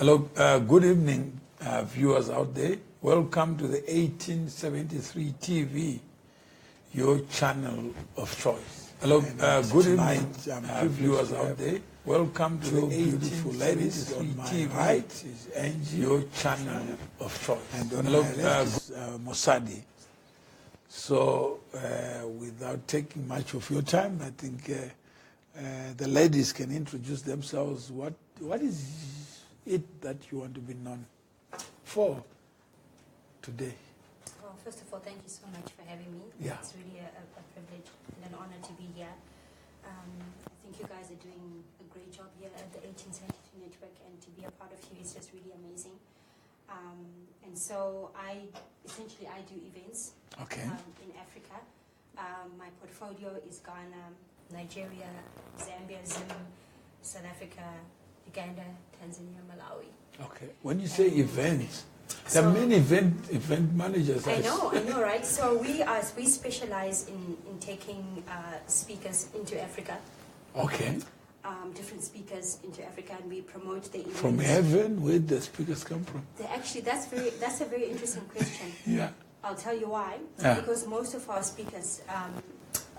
Hello, good evening, viewers out there. Welcome to the 1873 TV, your channel of choice. Hello, good evening, viewers out there. Welcome to the 1873 TV, right, your channel of choice. And hello, Mosadi. So, without taking much of your time, I think the ladies can introduce themselves. What is it that you want to be known for today? Well, first of all, thank you so much for having me. Yeah. It's really a privilege and an honor to be here. I think you guys are doing a great job here at the 1872 Network, and to be a part of you is just really amazing. And so I do events in Africa. My portfolio is Ghana, Nigeria, Zambia, Zim, South Africa, Uganda, Tanzania, Malawi. Okay. When you say events, there are many event managers. I know, right? So we specialize in taking speakers into Africa. Okay. Different speakers into Africa, and we promote the events. From heaven, where the speakers come from? Actually, that's a very interesting question. Yeah. I'll tell you why. Because most of our speakers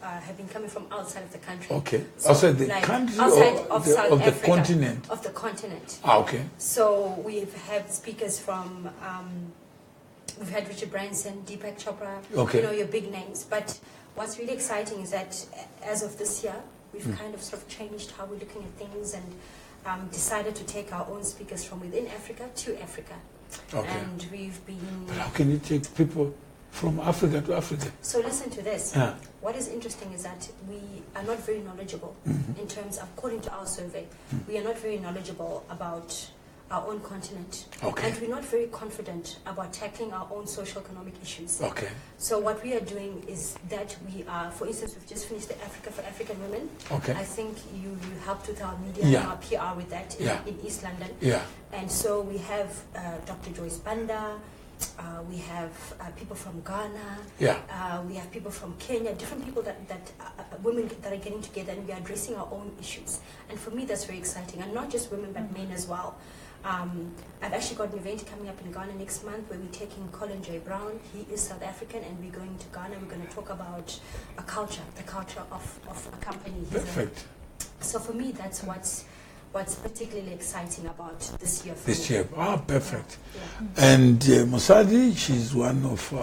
have been coming from outside of the country. Okay. So outside the country outside or of the, South of the Africa, continent? Of the continent. Okay. So we've had speakers from, we've had Richard Branson, Deepak Chopra, your big names. But what's really exciting is that as of this year, we've kind of sort of changed how we're looking at things and decided to take our own speakers from within Africa to Africa. Okay. And we've been... But how can you take people from Africa to Africa? So listen to this. What is interesting is that we are not very knowledgeable in terms of, according to our survey, we are not very knowledgeable about our own continent. Okay. And we're not very confident about tackling our own social-economic issues. Okay. So what we are doing is that we are, for instance, we've just finished the Africa for African Women. Okay. I think you helped with our media and our PR with that in East London. Yeah. And so we have Dr. Joyce Banda, we have people from Ghana, we have people from Kenya, different people that women that are getting together, and we are addressing our own issues. And for me, that's very exciting, and not just women, but men as well. I've actually got an event coming up in Ghana next month where we're taking Colin J. Brown. He is South African, and we're going to Ghana. We're going to talk about a culture, the culture of a company. Perfect. So for me, that's what's particularly exciting about this year. Perfect. Yeah. And Mosadi, she's one of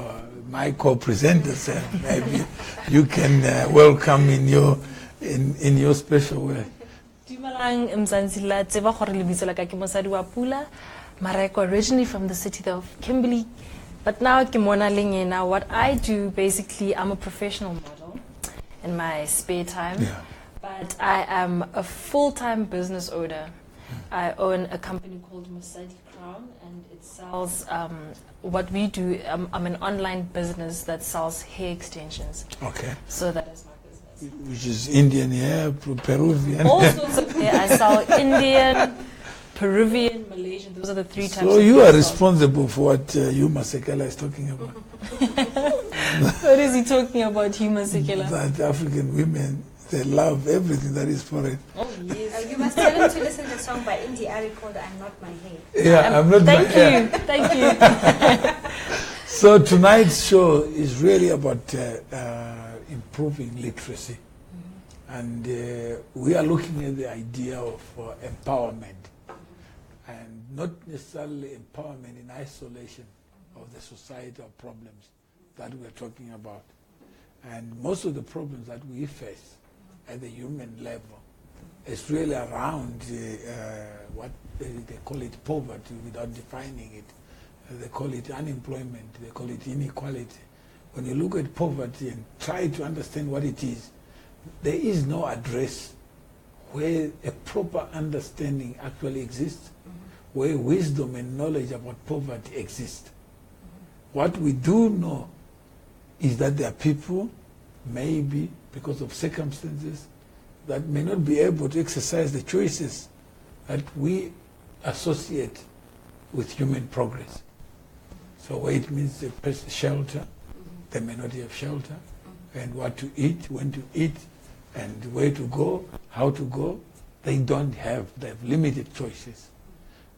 my co-presenters, and maybe you can welcome in your special way. Dumelang Mzanzila, tseba gore lebitso la ka ke Mosadi wa Pula, mara ke originally from the city of Kimberley, but now ke mona le ngena. What I do basically, I'm a professional model in my spare time. Yeah. But I am a full-time business owner. I own a company called Mosadi Crown, and it sells what we do. I'm an online business that sells hair extensions. Okay. So that is my business. Which is Indian hair, Peruvian. All sorts of hair. I sell Indian, Peruvian, Malaysian. Those are the three types. So you are responsible for what Yuma Sekela is talking about. What is he talking about, Yuma Sekela? That African women, they love everything that is foreign. Oh, yes. You must tell him to listen to the song by Indie Ari called I'm Not My Hair. Yeah, I'm not my hair. Thank you. So tonight's show is really about improving literacy. And we are looking at the idea of empowerment. And not necessarily empowerment in isolation of the societal problems that we're talking about. And most of the problems that we face at the human level is really around what they call it poverty without defining it. They call it unemployment, they call it inequality. When you look at poverty and try to understand what it is, there is no address where a proper understanding actually exists, where wisdom and knowledge about poverty exist. What we do know is that there are people, maybe because of circumstances, that may not be able to exercise the choices that we associate with human progress. So where it means shelter, they may not have shelter, and what to eat, when to eat, and where to go, how to go, they don't have, they have limited choices.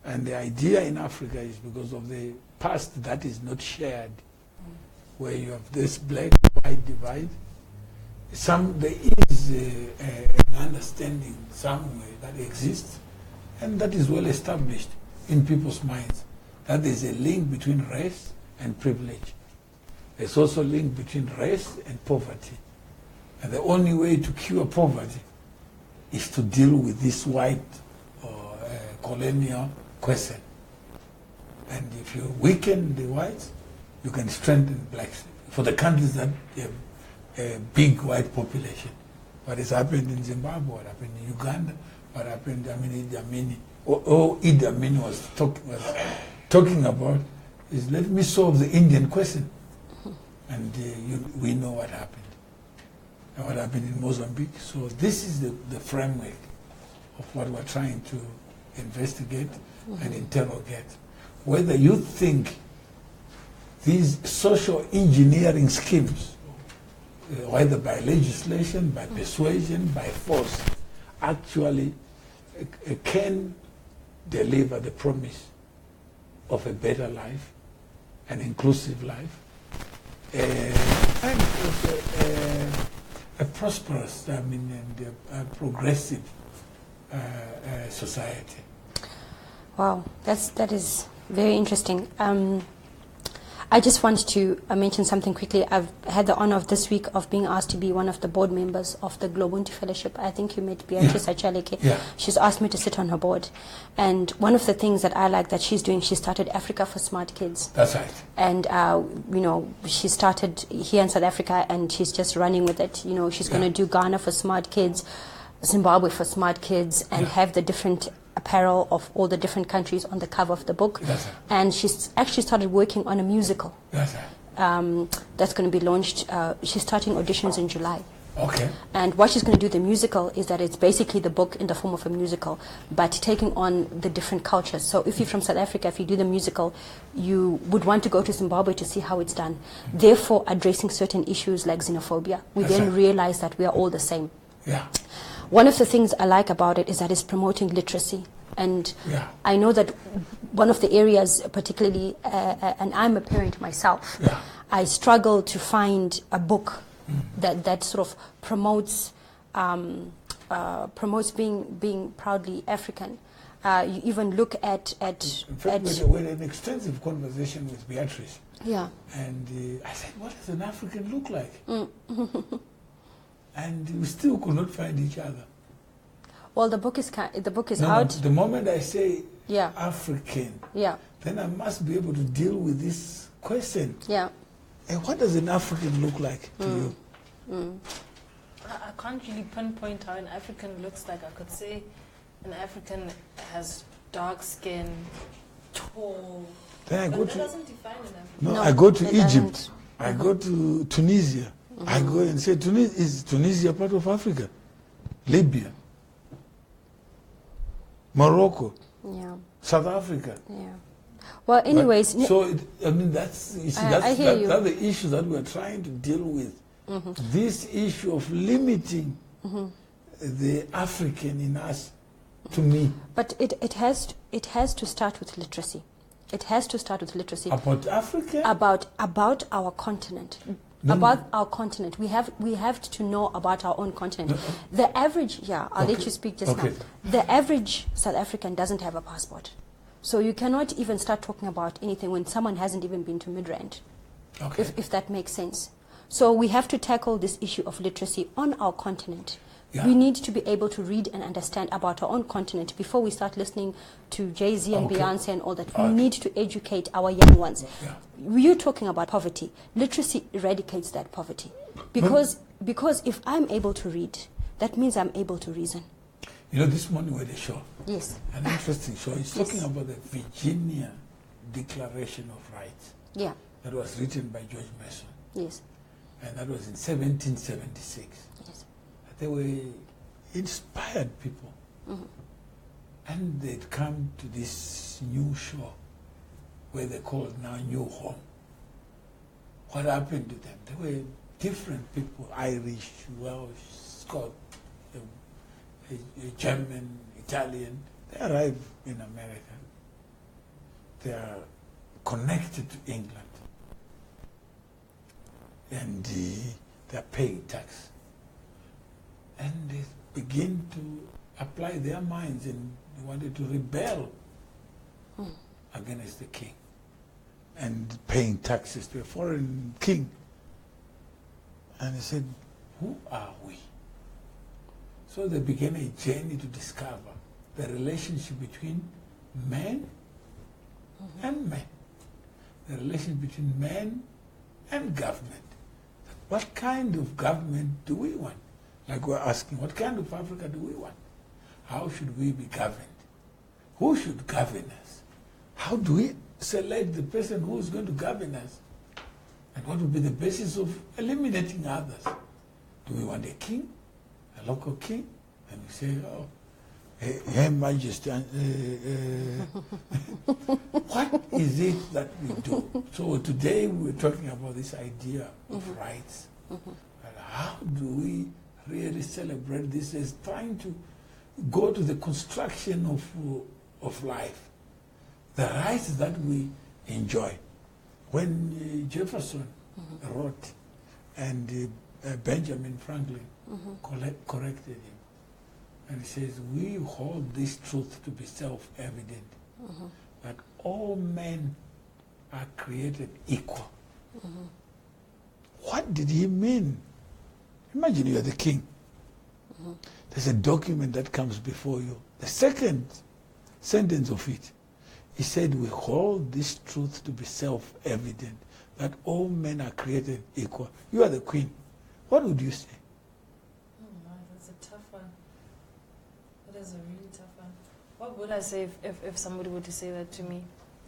And the idea in Africa is because of the past that is not shared, where you have this black-white divide. There is an understanding somewhere that exists, and that is well established in people's minds, that there's a link between race and privilege. There's also a link between race and poverty. And the only way to cure poverty is to deal with this white or colonial question. And if you weaken the whites, you can strengthen blacks. For the countries that have a big white population, what has happened in Zimbabwe, what happened in Uganda, what happened, Idi Amin, Idi Amin was talking about is, let me solve the Indian question. And we know what happened. And what happened in Mozambique. So this is the framework of what we're trying to investigate and interrogate. Whether you think these social engineering schemes, whether by legislation, by persuasion, by force, actually can deliver the promise of a better life, an inclusive life, and also a prosperous, and a progressive society. Wow, that is very interesting. I just want to mention something quickly. I've had the honor of this week of being asked to be one of the board members of the Global Fellowship. I think you met Beatrice Achaleke. Yeah. She's asked me to sit on her board. And one of the things that I like that she's doing, she started Africa for Smart Kids. That's right. And, she started here in South Africa and she's just running with it. She's going to do Ghana for Smart Kids, Zimbabwe for Smart Kids, and have the different apparel of all the different countries on the cover of the book. That's right. And she's actually started working on a musical. That's right. That's going to be launched. She's starting auditions in July. Okay. And what she's going to do, the musical, is that it's basically the book in the form of a musical, but taking on the different cultures. So if you're from South Africa, if you do the musical, you would want to go to Zimbabwe to see how it's done. Therefore, addressing certain issues like xenophobia. We then realize that we are all the same. Yeah. One of the things I like about it is that it's promoting literacy. And I know that one of the areas particularly, and I'm a parent myself, I struggle to find a book that sort of promotes being proudly African. You even look at in fact, we had an extensive conversation with Beatrice. Yeah. And I said, what does an African look like? And we still could not find each other. Well, the book is out. The moment I say African, then I must be able to deal with this question. Yeah. And what does an African look like to you? I can't really pinpoint how an African looks like. I could say an African has dark skin, tall. Then I go that doesn't define an African. No, I go to Egypt. I go to Tunisia. I go and say, is Tunisia part of Africa? Libya, Morocco, South Africa. Yeah. Well, anyways. That's the issue that we're trying to deal with. This issue of limiting the African in us, to me. But it has to start with literacy. It has to start with literacy. About Africa? About our continent. Our continent. We have to know about our own continent. The average, I'll let you speak just now. The average South African doesn't have a passport. So you cannot even start talking about anything when someone hasn't even been to Midrand, if that makes sense. So we have to tackle this issue of literacy on our continent. Yeah. We need to be able to read and understand about our own continent before we start listening to Jay-Z and Beyonce and all that. We need to educate our young ones. You're talking about poverty. Literacy eradicates that poverty. Because if I'm able to read, that means I'm able to reason. This morning we had a show. Yes. An interesting show. It's talking about the Virginia Declaration of Rights. Yeah. That was written by George Mason. Yes. And that was in 1776. Yes. They were inspired people. And they'd come to this new shore where they called now New Home. What happened to them? They were different people, Irish, Welsh, Scot, German, Italian. They arrived in America. they are connected to England, and they are paying tax. And they begin to apply their minds, and they wanted to rebel against the king and paying taxes to a foreign king. And he said, who are we? So they began a journey to discover the relationship between man and man, the relationship between man and government. What kind of government do we want? Like we're asking, what kind of Africa do we want? How should we be governed? Who should govern us? How do we select the person who is going to govern us? And what would be the basis of eliminating others? Do we want a king, a local king? And we say, oh, Her Majesty, what is it that we do? So today we're talking about this idea of rights. And how do we really celebrate this as trying to go to the construction of life, the rights that we enjoy? When Jefferson wrote and Benjamin Franklin corrected him, and he says, we hold this truth to be self-evident, that all men are created equal. What did he mean? Imagine you are the king. There's a document that comes before you. The second sentence of it, he said, we hold this truth to be self-evident, that all men are created equal. You are the queen. What would you say? That's a tough one. That is a really tough one. What would I say if somebody were to say that to me?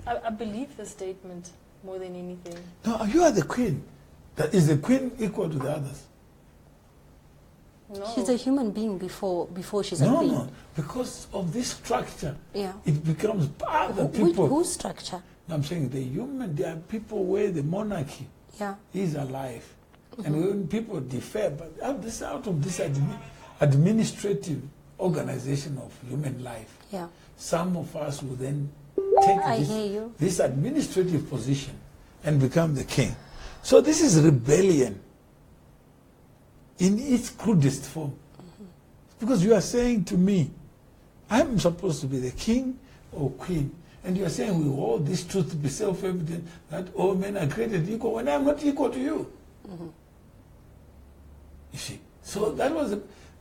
I believe the statement more than anything. No, you are the queen. Is the queen equal to the others? No. She's a human being before she's a queen. No, because of this structure, yeah, it becomes other people. Whose structure? I'm saying there are people where the monarchy is alive. And when people differ, but out of this administrative organization of human life, some of us will then take this administrative position and become the king. So this is rebellion in its crudest form. Because you are saying to me, I'm supposed to be the king or queen, and you are saying we hold this truth to be self-evident, that all men are created equal, when I'm not equal to you. You see, so that was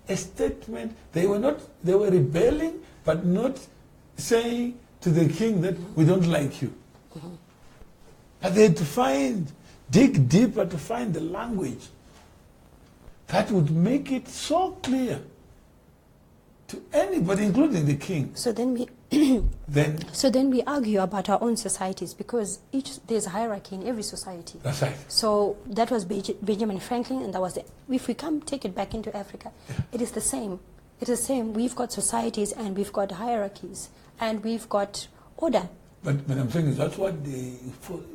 a statement. They were rebelling, but not saying to the king that we don't like you. But they had to dig deeper to find the language that would make it so clear to anybody, including the king. So then we argue about our own societies, because there's a hierarchy in every society. That's right. So that was Benjamin Franklin, and that was if we take it back into Africa, it is the same. It is the same. We've got societies, and we've got hierarchies, and we've got order. But I'm saying that's what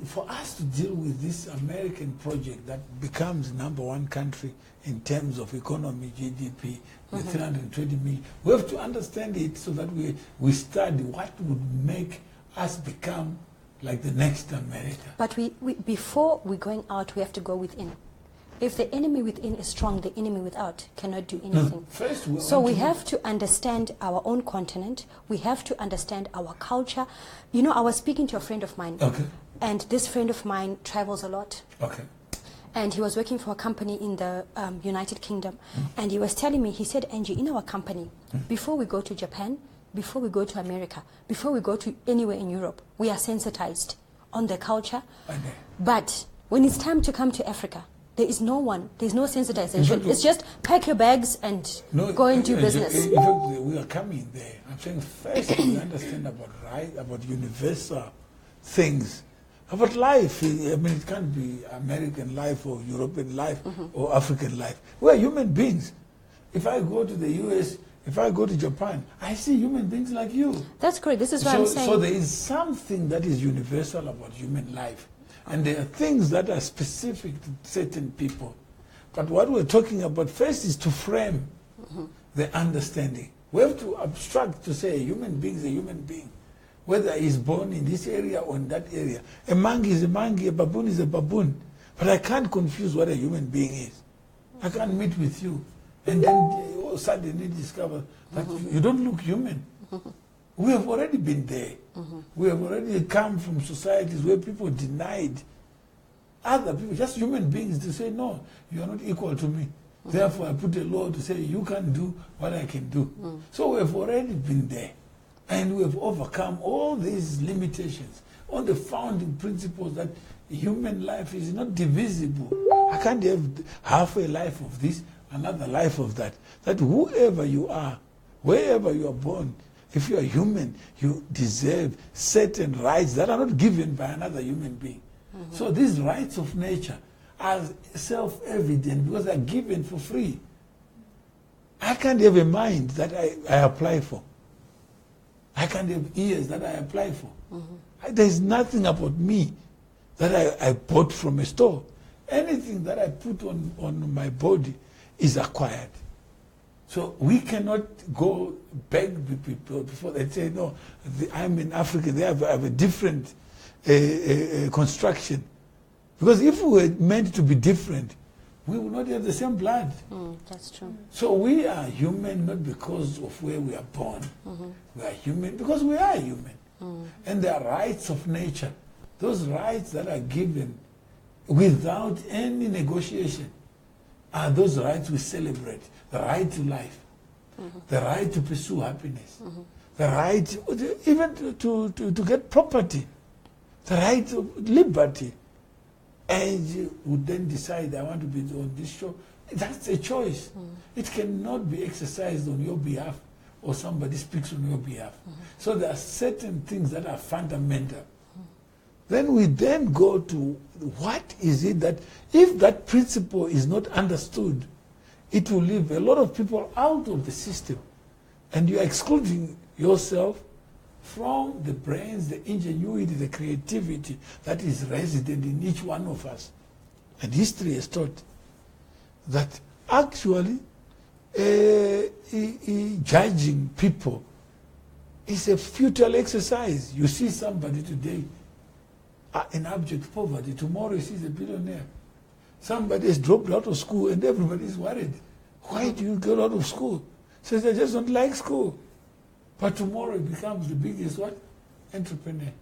for us to deal with this American project that becomes #1 country in terms of economy, GDP, with 320 million, we have to understand it so that we study what would make us become like the next America. But before we're going out, we have to go within. If the enemy within is strong, the enemy without cannot do anything. First, we have to understand our own continent. We have to understand our culture. You know, I was speaking to a friend of mine, and this friend of mine travels a lot. And he was working for a company in the United Kingdom. And he was telling me, he said, Angie, in our company, before we go to Japan, before we go to America, before we go to anywhere in Europe, we are sensitized on the culture. But when it's time to come to Africa, there's no sensitization. It's just pack your bags and go and do business. In fact, we are coming there. I'm saying first we understand about universal things, about life. I mean, it can't be American life or European life or African life. We're human beings. If I go to the US, if I go to Japan, I see human beings like you. That's correct. This is what I'm saying. So there is something that is universal about human life. And there are things that are specific to certain people. But what we're talking about first is to frame the understanding. We have to abstract to say a human being is a human being. whether he's born in this area or in that area. A monkey is a monkey, a baboon is a baboon. But I can't confuse what a human being is. I can't meet with you and then suddenly discover that you don't look human. We have already been there. We have already come from societies where people denied other people, just human beings, to say, no, you are not equal to me. Therefore, I put a law to say, you can't do what I can do. So we have already been there. And we have overcome all these limitations on the founding principles that human life is not divisible. I can't have half a life of this, another life of that. That whoever you are, wherever you are born, if you are human, you deserve certain rights that are not given by another human being. So these rights of nature are self-evident because they are given for free. I can't have a mind that I apply for. I can't have ears that I apply for. There's nothing about me that I bought from a store. Anything that I put on my body is acquired. So we cannot go beg people before they say, no, I'm in Africa, they have a different construction. Because if we were meant to be different, we would not have the same blood. That's true. So we are human not because of where we are born. We are human because we are human. And there are rights of nature. Those rights that are given without any negotiation are those rights we celebrate. The right to life, the right to pursue happiness, the right even to get property, the right to liberty. And you would then decide, I want to be on this show. That's a choice. It cannot be exercised on your behalf or somebody speaks on your behalf. So there are certain things that are fundamental. Then we then go to what is it that, if that principle is not understood, it will leave a lot of people out of the system. And you are excluding yourself from the brains, the ingenuity, the creativity that is resident in each one of us. And history has taught that actually judging people is a futile exercise. You see somebody today in abject poverty, tomorrow he sees a billionaire. Somebody has dropped out of school and everybody is worried. Why do you get out of school? Says, I just don't like school. But tomorrow it becomes the biggest what? Entrepreneur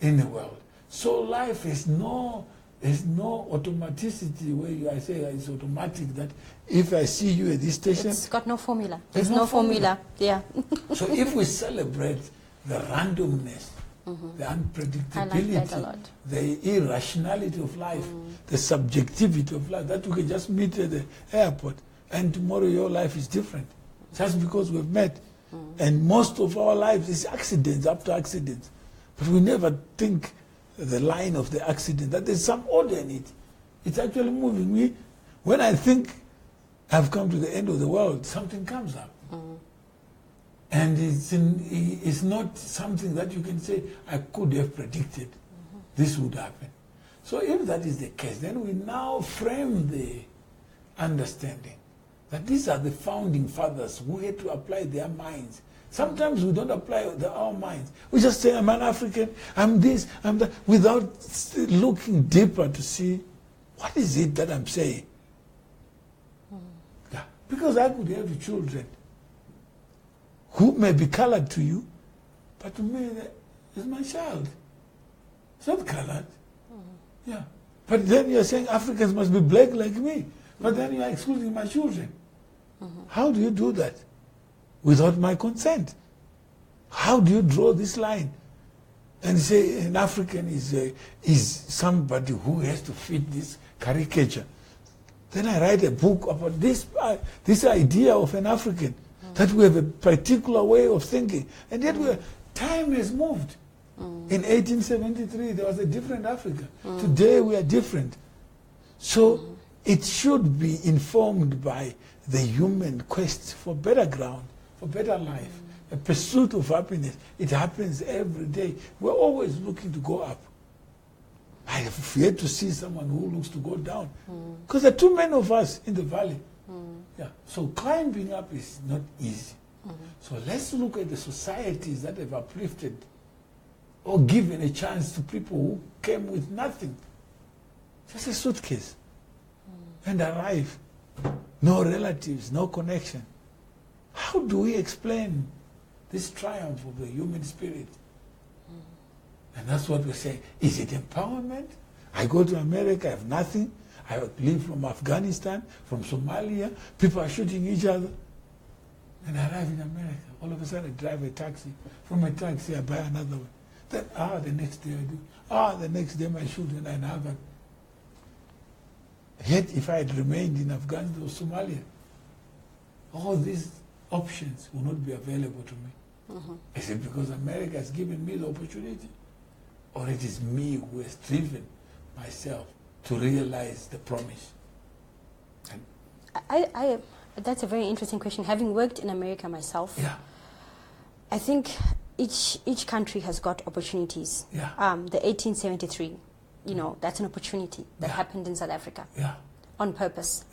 in the world. So life is no automaticity where I say it's automatic that if I see you at this station... It's got no formula. There's no formula. Yeah. So if we celebrate the randomness, the unpredictability, like that a lot. The irrationality of life, the subjectivity of life, that we can just meet at the airport and tomorrow your life is different just because we've met. And most of our lives is accidents after accidents. But we never think the line of the accident, that there's some order in it. It's actually moving me. When I think I've come to the end of the world, something comes up. And it's not something that you can say, I could have predicted this would happen. So if that is the case, then we now frame the understanding that these are the founding fathers who had to apply their minds. Sometimes we don't apply our minds. We just say, I'm an African, I'm this, I'm that, without looking deeper to see what is it that I'm saying. Yeah. Because I could have children who may be colored to you, but to me, it's my child. It's not colored. Yeah. But then you're saying Africans must be black like me. But then you're excluding my children. How do you do that? Without my consent. How do you draw this line? And say an African is somebody who has to fit this caricature. Then I write a book about this idea of an African, that we have a particular way of thinking. And yet time has moved. In 1873, there was a different Africa. Today, we are different. So it should be informed by the human quest for better ground, for better life, a pursuit of happiness. It happens every day. We're always looking to go up. I have yet to see someone who looks to go down. Because there are too many of us in the valley. Yeah. So climbing up is not easy. So let's look at the societies that have uplifted or given a chance to people who came with nothing. Just a suitcase. And arrive. No relatives, no connection. How do we explain this triumph of the human spirit? And that's what we're saying. Is it empowerment? I go to America, I have nothing. I live from Afghanistan, from Somalia. People are shooting each other. And I arrive in America. All of a sudden, I drive a taxi. From a taxi, I buy another one. Then, the next day I do. The next day I shoot and I have it. Yet, if I had remained in Afghanistan or Somalia, all these options will not be available to me. Is it because America has given me the opportunity? Or it is me who has driven myself to realize the promise? And that's a very interesting question. Having worked in America myself, I think each country has got opportunities. The 1873, that's an opportunity that happened in South Africa on purpose.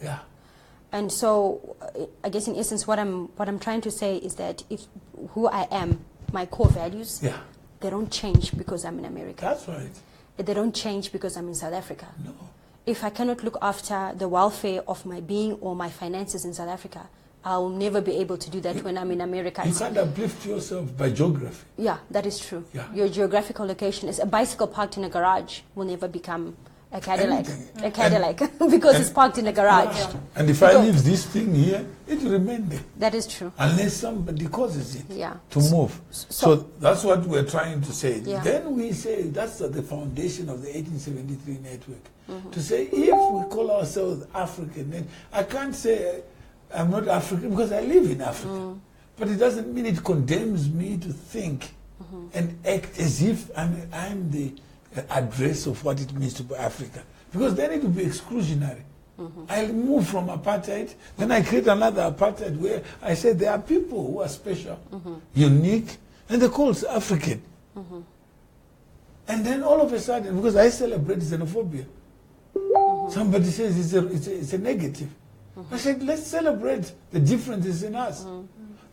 And so, I guess in essence, what I'm trying to say is that if who I am, my core values, they don't change because I'm in America. That's right. They don't change because I'm in South Africa. No. If I cannot look after the welfare of my being or my finances in South Africa, I'll never be able to do that when I'm in America. You can't uplift yourself by geography. Yeah, that is true. Your geographical location is a bicycle parked in a garage will never become a Cadillac. A Cadillac because it's parked in a garage. And if I leave this thing here, it will remain there. That is true. Unless somebody causes it to move. So that's what we're trying to say. Then we say that's the foundation of the 1873 network. To say if we call ourselves African, I can't say I'm not African because I live in Africa. But it doesn't mean it condemns me to think and act as if I'm the address of what it means to be Africa. Because then it will be exclusionary. I'll move from apartheid, then I create another apartheid where I say there are people who are special, unique, and they're called African. And then all of a sudden, because I celebrate xenophobia, somebody says it's a negative. I said, let's celebrate the differences in us.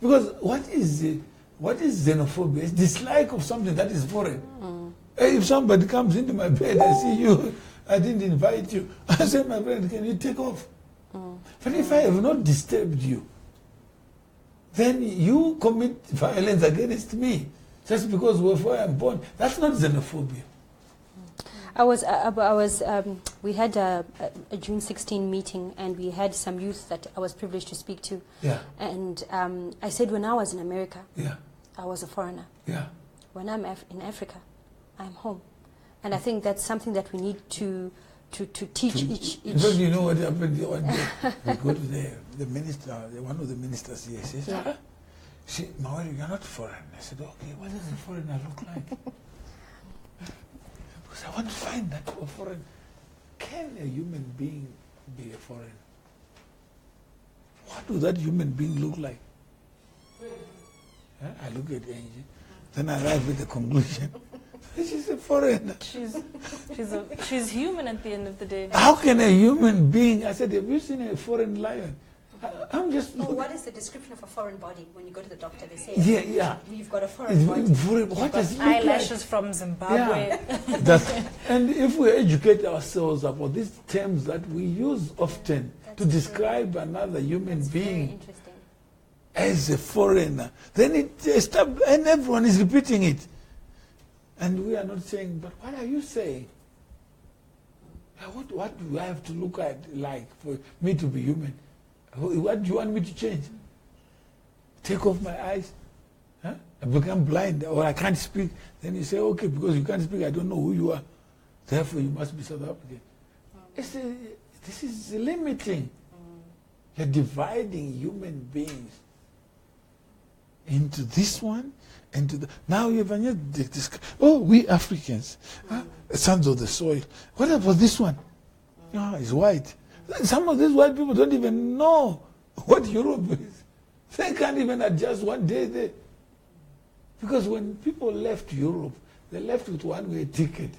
Because what is xenophobia? It's dislike of something that is foreign. If somebody comes into my bed, I see you, I didn't invite you, I say, my friend, can you take off? But if I have not disturbed you, then you commit violence against me just because where I'm born. That's not xenophobia. We had a June 16 meeting, and we had some youth that I was privileged to speak to. And I said when I was in America, I was a foreigner. When I'm in Africa, I'm home. And I think that's something that we need to teach each. But you know what happened one day? We go to the minister, one of the ministers here, says, Mawere, you're not foreign. I said, okay, what does a foreigner look like? Because I want to find that a foreign. Can a human being be a foreign? What does that human being look like? I look at Angie, then I arrive at the conclusion. She's a foreigner. She's human at the end of the day. How can a human being? I said, have you seen a foreign lion? I'm just. What is the description of a foreign body? When you go to the doctor, they say, we've got a foreign body. What does it look eyelashes like? from Zimbabwe. And if we educate ourselves about these terms that we use often to describe another human being as a foreigner, then and everyone is repeating it. And we are not saying, but what are you saying? What do I have to look at like for me to be human? What do you want me to change? Take off my eyes? I become blind or I can't speak. Then you say, okay, because you can't speak, I don't know who you are. Therefore, you must be South African. This is limiting. You're dividing human beings into this one, into the. Now you have this. Oh, we Africans, sons of the soil. What about this one? It's white. Some of these white people don't even know what Europe is. They can't even adjust one day there. Because when people left Europe, they left with one-way ticket.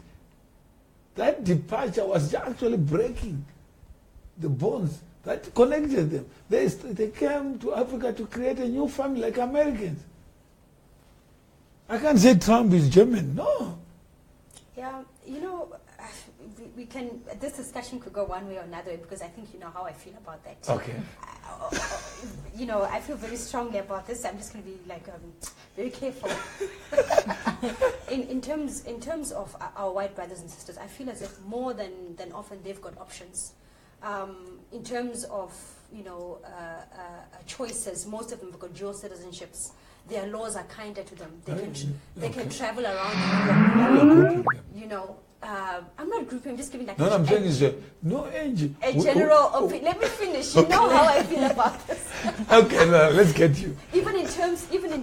That departure was actually breaking the bonds that connected them. They came to Africa to create a new family like Americans. I can't say Trump is German. No. Yeah, you know, we can, this discussion could go one way or another because I think you know how I feel about that. Okay. You know, I feel very strongly about this. I'm just going to be like very careful. in terms of our white brothers and sisters, I feel as if more than often they've got options. In terms of, you know, choices, most of them have got dual citizenships. Their laws are kinder to them. They can travel around Europe. You know, I'm not grouping. I'm just giving like no, I'm saying is no age. A general opinion. Let me finish. You know how I feel about this. Okay, now let's get you. Even in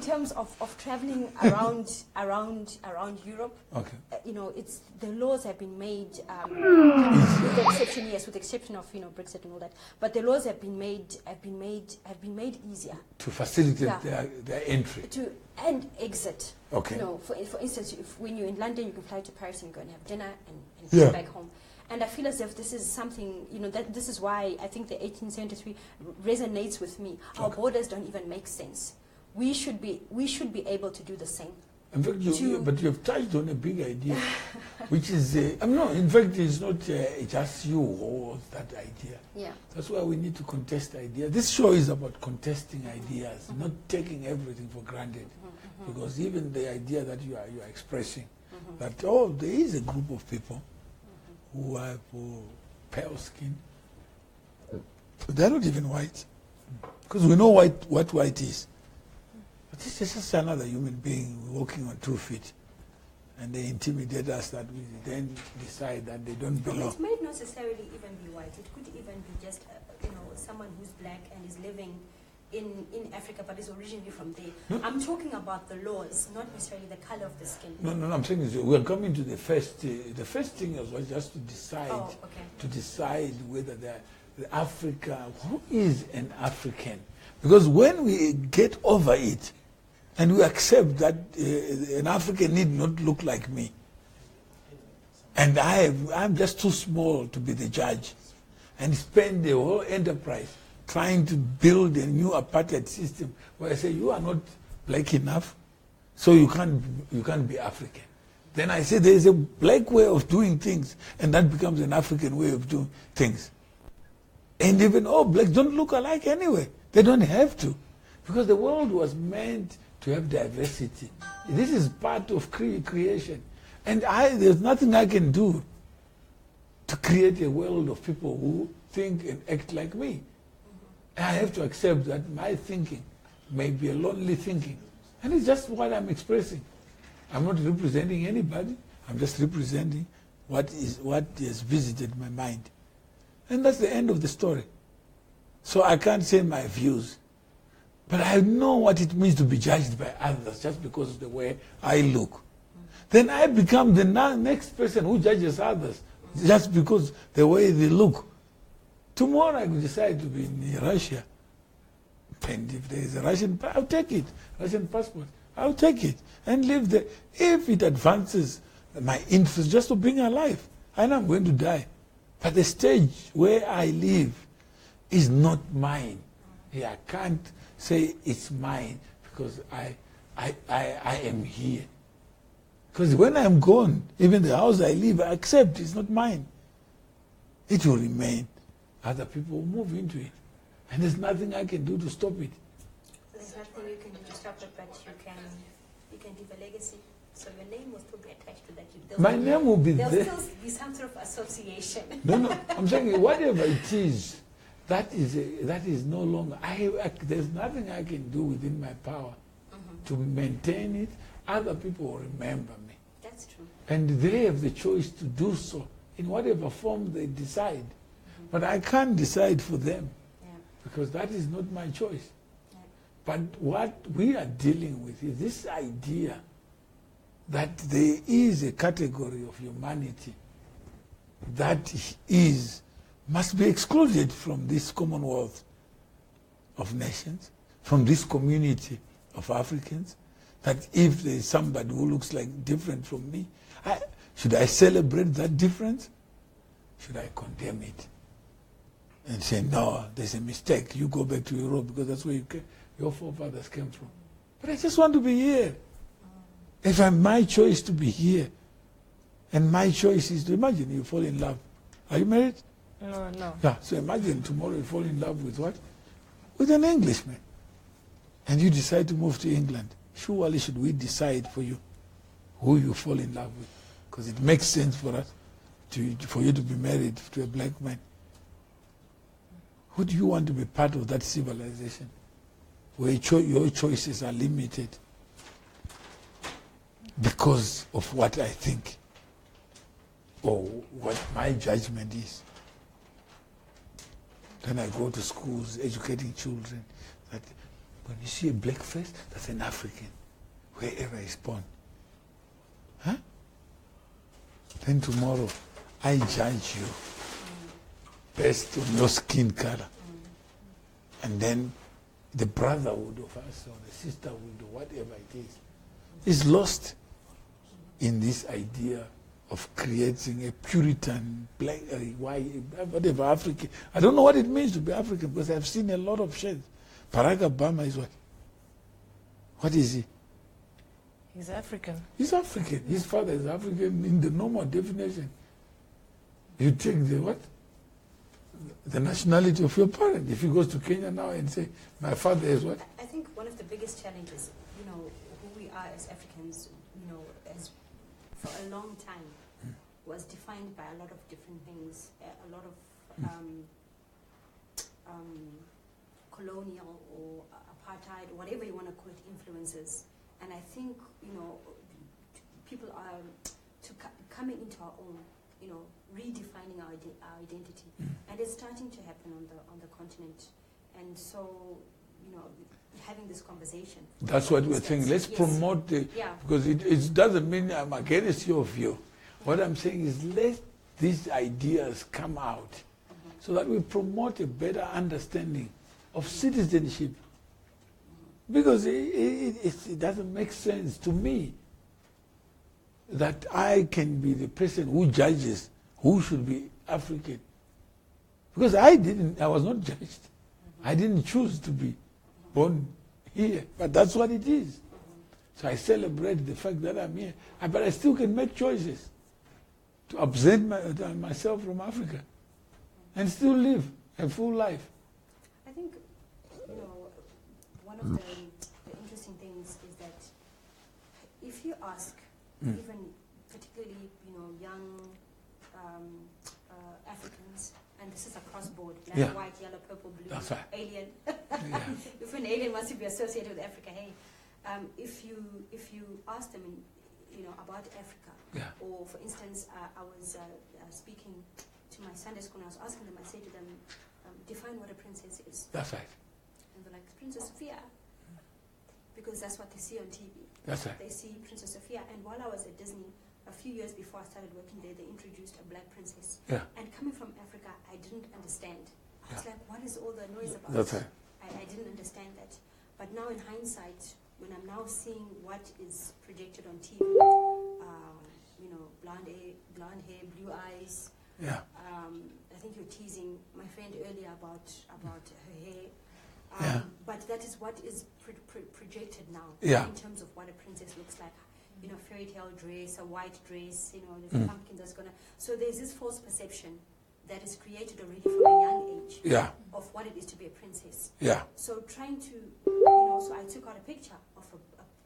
terms of traveling around Europe. Okay. You know, it's the laws have been made with the exception, yes, with the exception of, you know, Brexit and all that. But the laws have been made easier to facilitate their entry and exit. Okay. You know, for instance, when you're in London, you can fly to Paris and go and have dinner and come back home. And I feel as if this is something, you know, that this is why I think the 1873 resonates with me. Okay. Our borders don't even make sense. We should be able to do the same. In fact, but you've touched on a big idea, which is, no, in fact, it's not just you who holds that idea. Yeah. That's why we need to contest ideas. This show is about contesting ideas, not taking everything for granted. Because even the idea that you are expressing, that, oh, there is a group of people who have pale skin. They're not even white. Because we know what white is. But this is just another human being walking on 2 feet. And they intimidate us that we then decide that they don't belong. It might not necessarily even be white. It could even be just, you know, someone who's black and is living in Africa but is originally from there. No. I'm talking about the laws, not necessarily the color of the skin. No, I'm saying is we're coming to the first thing was just to decide, to decide whether the Africa, who is an African? Because when we get over it and we accept that an African need not look like me, and I'm just too small to be the judge, and spend the whole enterprise trying to build a new apartheid system where I say you are not black enough, so you can't be African. Then I say there is a black way of doing things, and that becomes an African way of doing things. And even all blacks don't look alike anyway. They don't have to, because the world was meant to have diversity. This is part of creation, and there's nothing I can do to create a world of people who think and act like me. I have to accept that my thinking may be a lonely thinking. And it's just what I'm expressing. I'm not representing anybody. I'm just representing what has visited my mind. And that's the end of the story. So I can't say my views. But I know what it means to be judged by others just because of the way I look. Then I become the next person who judges others just because the way they look. Tomorrow I could decide to be in Russia. And if there is a Russian, I'll take it. Russian passport, I'll take it. And live there. If it advances my interest just to being alive, I know I'm going to die. But the stage where I live is not mine. Yeah, I can't say it's mine because I am here. Because when I'm gone, even the house I live, I accept it's not mine. It will remain. Other people will move into it. And there's nothing I can do to stop it. There's nothing you can do to stop it, but you can leave a legacy. So your name will still be attached to that. My name will be there. There'll still be some sort of association. No, I'm saying whatever it is, that is no longer. There's nothing I can do within my power to maintain it. Other people will remember me. That's true. And they have the choice to do so in whatever form they decide. But I can't decide for them because that is not my choice. Yeah. But what we are dealing with is this idea that there is a category of humanity that must be excluded from this commonwealth of nations, from this community of Africans, that if there is somebody who looks like different from me, should I celebrate that difference? Should I condemn it? And say, no, there's a mistake. You go back to Europe because that's where your forefathers came from. But I just want to be here. If my choice to be here, and my choice is to imagine you fall in love. Are you married? No, no. Yeah, so imagine tomorrow you fall in love with what? With an Englishman. And you decide to move to England. Surely should we decide for you who you fall in love with? Because it makes sense for us, for you to be married to a black man. Who do you want to be part of that civilization? Where your choices are limited because of what I think or what my judgment is. Then I go to schools educating children that when you see a black face, that's an African, wherever he's born. Huh? Then tomorrow, I judge you based on your skin color. And then the brotherhood of us or the sisterhood or whatever it is lost in this idea of creating a Puritan, black, white, whatever, African. I don't know what it means to be African because I've seen a lot of shades. Barack Obama is what? What is he? He's African. He's African. His father is African in the normal definition. You take the what? The nationality of your parent. If he goes to Kenya now and say, my father is what? I think one of the biggest challenges, who we are as Africans, as for a long time was defined by a lot of different things, a lot of colonial or apartheid, whatever you want to call it, influences. And I think, people are coming into our own, redefining our identity. And it's starting to happen on the continent. And so, having this conversation. That's what we're saying. Let's promote the, because it doesn't mean I'm against your view. What I'm saying is let these ideas come out so that we promote a better understanding of citizenship. Because it doesn't make sense to me that I can be the person who judges who should be African. Because I was not judged. I didn't choose to be born here, but that's what it is. So I celebrate the fact that I'm here, but I still can make choices to absent myself from Africa and still live a full life. I think, one of the interesting things is that if you ask, even particularly, young Africans, and this is across board, black, white, yellow, purple, blue, that's right. alien. If an alien wants to be associated with Africa, hey, if you ask them, about Africa, or for instance, I was speaking to my Sunday school, and I was asking them, I say to them, define what a princess is. That's right. And they're like, Princess Sophia, because that's what they see on TV. That's right. They see Princess Sophia, and while I was at Disney, a few years before I started working there, they introduced a black princess. Yeah. And coming from Africa, I didn't understand. I was like, what is all the noise about? That's right. I didn't understand that. But now in hindsight, when I'm now seeing what is projected on TV, blonde hair, blue eyes. Yeah. I think you're teasing my friend earlier about her hair. But that is what is projected now in terms of what a princess looks like. Fairy tale dress, a white dress, the pumpkin that's gonna. So there's this false perception that is created already from a young age of what it is to be a princess. Yeah. So trying to, so I took out a picture of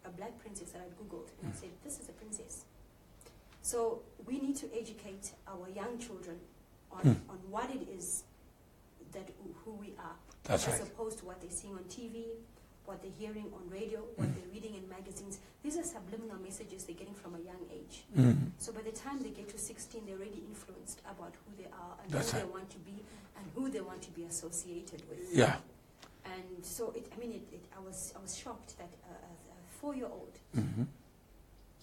a black princess that I Googled and I said, this is a princess. So we need to educate our young children on what it is that who we are. That's as right. opposed to what they're seeing on TV, what they're hearing on radio, what they're reading in magazines. These are subliminal messages they're getting from a young age. So by the time they get to 16, they're already influenced about who they are and That's who right. they want to be and who they want to be associated with. Yeah. And so, I was shocked that a 4-year-old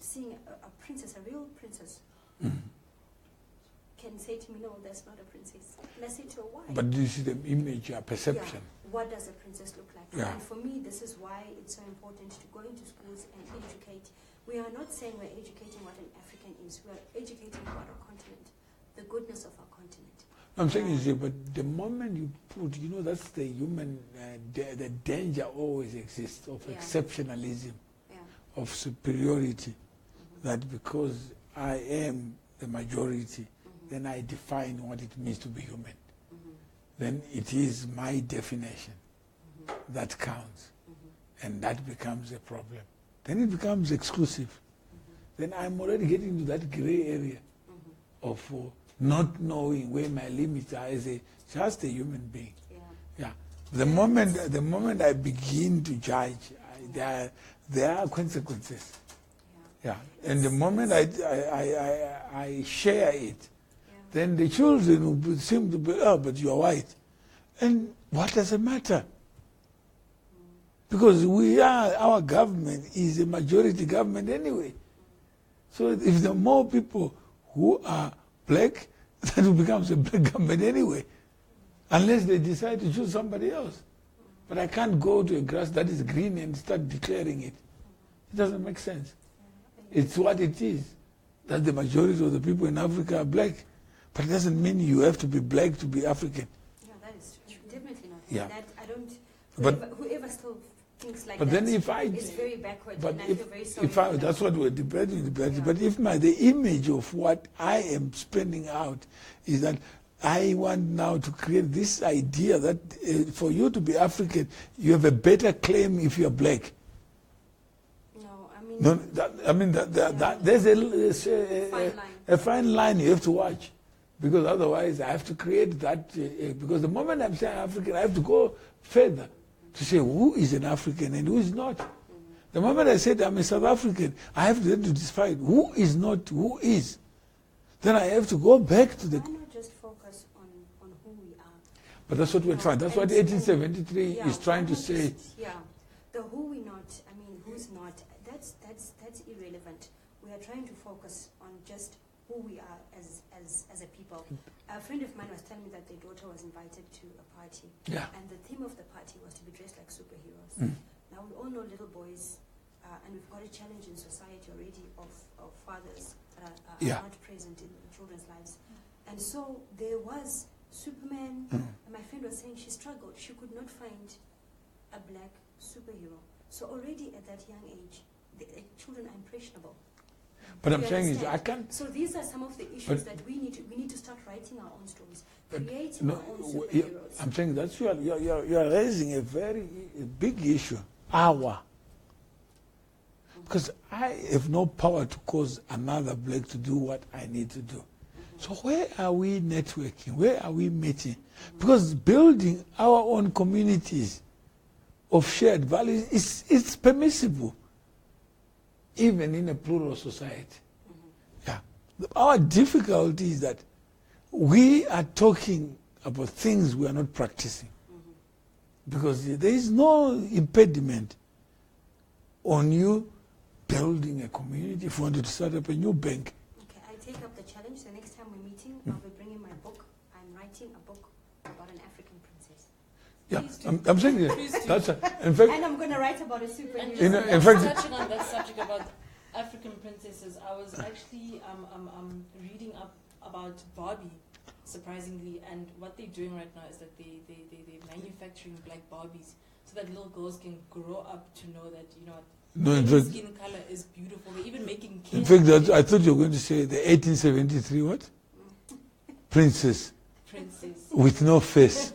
seeing a princess, a real princess, can say to me, no, that's not a princess. And I say to her, why? But this is the image, perception. What does a princess look like? Yeah. And for me, this is why it's so important to go into schools and educate. We are not saying we're educating what an African is. We are educating about our continent, the goodness of our continent. I'm saying is, but the moment you put, that's the human, the danger always exists of exceptionalism, of superiority. that because I am the majority, then I define what it means to be human. Then it is my definition that counts. And that becomes a problem. Then it becomes exclusive. Then I'm already getting into that gray area of not knowing where my limits are as just a human being. Yeah. The moment I begin to judge, there are consequences. Yeah. And the moment I share it, then the children will seem to be, oh, but you're white. And what does it matter? Because our government is a majority government anyway. So if there are more people who are black, then it becomes a black government anyway. Unless they decide to choose somebody else. But I can't go to a grass that is green and start declaring it. It doesn't make sense. It's what it is. That the majority of the people in Africa are black. But it doesn't mean you have to be black to be African. Yeah, that is true. Definitely not. Yeah. That, I don't, whoever still thinks like but that then if I, is very backward, but and I if, feel very sorry if I, that's what we're debating. Yeah. But if the image of what I am spending out is that I want now to create this idea that for you to be African, you have a better claim if you're black. No, I mean... There's a fine line you have to watch. Because otherwise I have to create that, because the moment I'm saying African, I have to go further to say who is an African and who is not. The moment I said I'm a South African, I have to then to decide who is not, who is. Then I have to go back to the... Why not just focus on who we are? But that's what we're trying. That's what 1873 is trying to say. Yeah, the who we not, I mean who's not, that's irrelevant. We are trying to focus on just who we are as a people. A friend of mine was telling me that their daughter was invited to a party. Yeah. And the theme of the party was to be dressed like superheroes. Now we all know little boys, and we've got a challenge in society already of fathers that are not present in children's lives. And so there was Superman, and my friend was saying she struggled. She could not find a black superhero. So already at that young age, the children are impressionable. But I'm saying is I can't... So these are some of the issues that we need to start writing our own stories, creating our own superheroes. I'm saying that you're raising a very big issue. Because I have no power to cause another black to do what I need to do. So where are we networking? Where are we meeting? Because building our own communities of shared values is permissible, even in a plural society. Yeah. Our difficulty is that we are talking about things we are not practicing. Because there is no impediment on you building a community. If you wanted to start up a new bank. Okay, I take up the challenge. The next time we're meeting, I'll be bringing my book. I'm writing a book about an African princess. Yeah, I'm saying that's in fact. And I'm going to write about a superhero. In fact, touching on that subject about African princesses, I was actually reading up about Barbie, surprisingly, and what they're doing right now is that they're manufacturing black Barbies so that little girls can grow up to know that, you know, skin color is beautiful. They're even making kids. In fact, I thought you were going to say the 1873 what? Princess. With no face.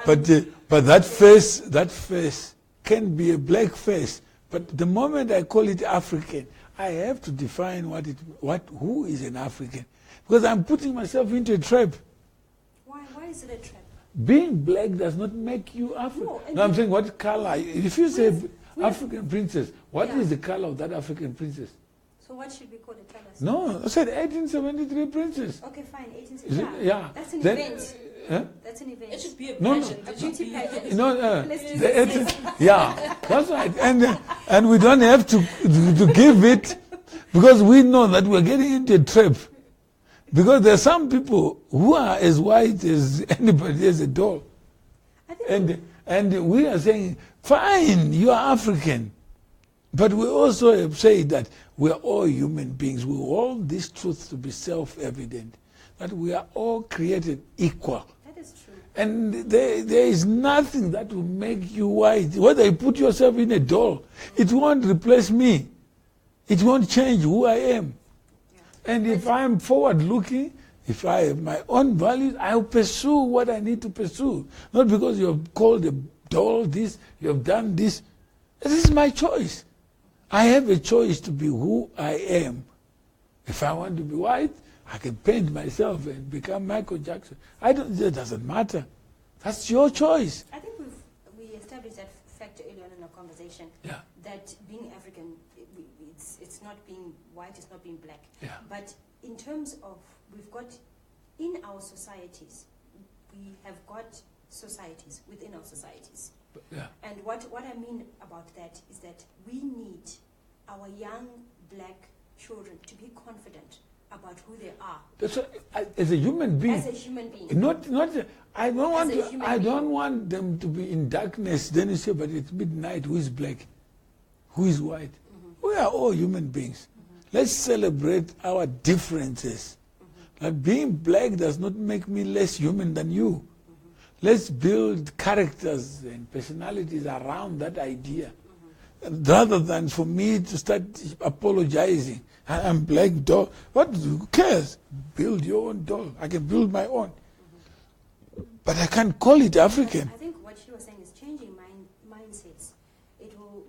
But that face can be a black face. But the moment I call it African, I have to define who is an African. Because I'm putting myself into a trap. Why is it a trap? Being black does not make you African. No, I'm saying what color. If you say African princess, what is the color of that African princess? So what should we call the color? No, I said 1873 princess. Okay, fine, 1873. Yeah. That's an event. That's an event. It should be a pageant. A beauty pageant. Yeah, that's right. And we don't have to give it, because we know that we're getting into a trap. Because there are some people who are as white as anybody as a doll. And we are saying, fine, you are African. But we also have said that we are all human beings. We want this truth to be self-evident, that we are all created equal. That is true. And there is nothing that will make you white. Whether you put yourself in a doll, it won't replace me. It won't change who I am. And if I am forward-looking, if I have my own values, I will pursue what I need to pursue. Not because you have called a doll this, you have done this. This is my choice. I have a choice to be who I am. If I want to be white, I can paint myself and become Michael Jackson. It doesn't matter. That's your choice. I think we established that fact earlier on in our conversation. Yeah. That being African, it's not being white, it's not being black. Yeah. But in terms of, we've got, in our societies, we have got societies within our societies. Yeah. And what I mean about that is that we need our young black children to be confident about who they are. That's what, as a human being. As a human being. I don't want them to be in darkness. Then you say, but it's midnight. Who is black? Who is white? Mm-hmm. We are all human beings. Mm-hmm. Let's celebrate our differences. Mm-hmm. Like being black does not make me less human than you. Mm-hmm. Let's build characters and personalities around that idea. Rather than for me to start apologizing. I'm black doll. Who cares? Build your own doll. I can build my own. But I can't call it African. I think what you were saying is changing mindsets. It will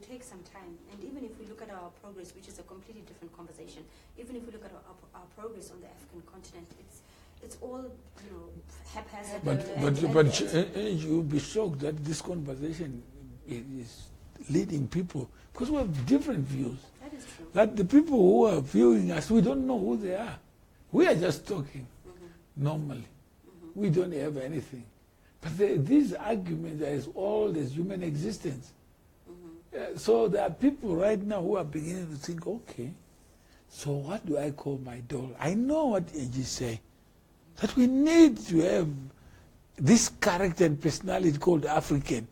take some time. And even if we look at our progress, which is a completely different conversation, even if we look at our progress on the African continent, it's all, haphazard. But you'll be shocked that this conversation is leading people, because we have different views. That is true. That the people who are viewing us, we don't know who they are. We are just talking normally. We don't have anything. But these arguments are as old as human existence. So there are people right now who are beginning to think, okay, so what do I call my doll? I know what AG say, that we need to have this character and personality called African.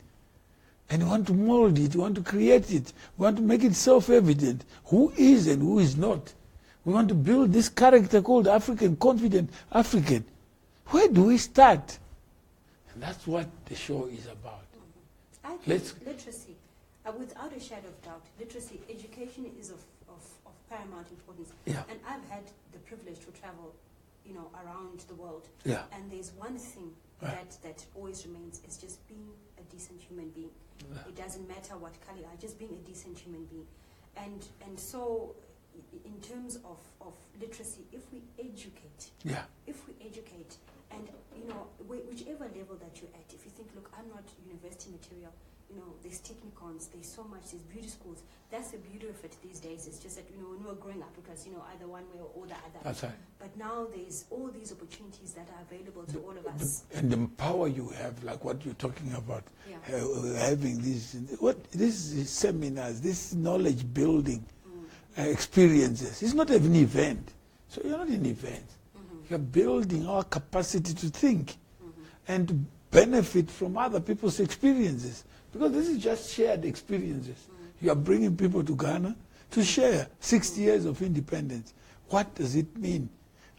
And we want to mold it, we want to create it, we want to make it self-evident who is and who is not. We want to build this character called African, confident African. Where do we start? And that's what the show is about. I think literacy, without a shadow of doubt, literacy, education is of paramount importance. Yeah. And I've had the privilege to travel, around the world. Yeah. And there's one thing that always remains, is just being a decent human being. Yeah. It doesn't matter what color you are, just being a decent human being. And so, in terms of literacy, if we educate, and whichever level that you're at, if you think, look, I'm not university material, there's technicons, there's so much, there's beauty schools. That's the beauty of it these days. It's just that, when we were growing up, it was, either one way or the other. That's right. But now there's all these opportunities that are available to all of us. And the power you have, like what you're talking about, having these seminars, this knowledge building experiences. It's not an event. So you're not an event. You're building our capacity to think and to benefit from other people's experiences. Because this is just shared experiences. You are bringing people to Ghana to share 60 years of independence. What does it mean?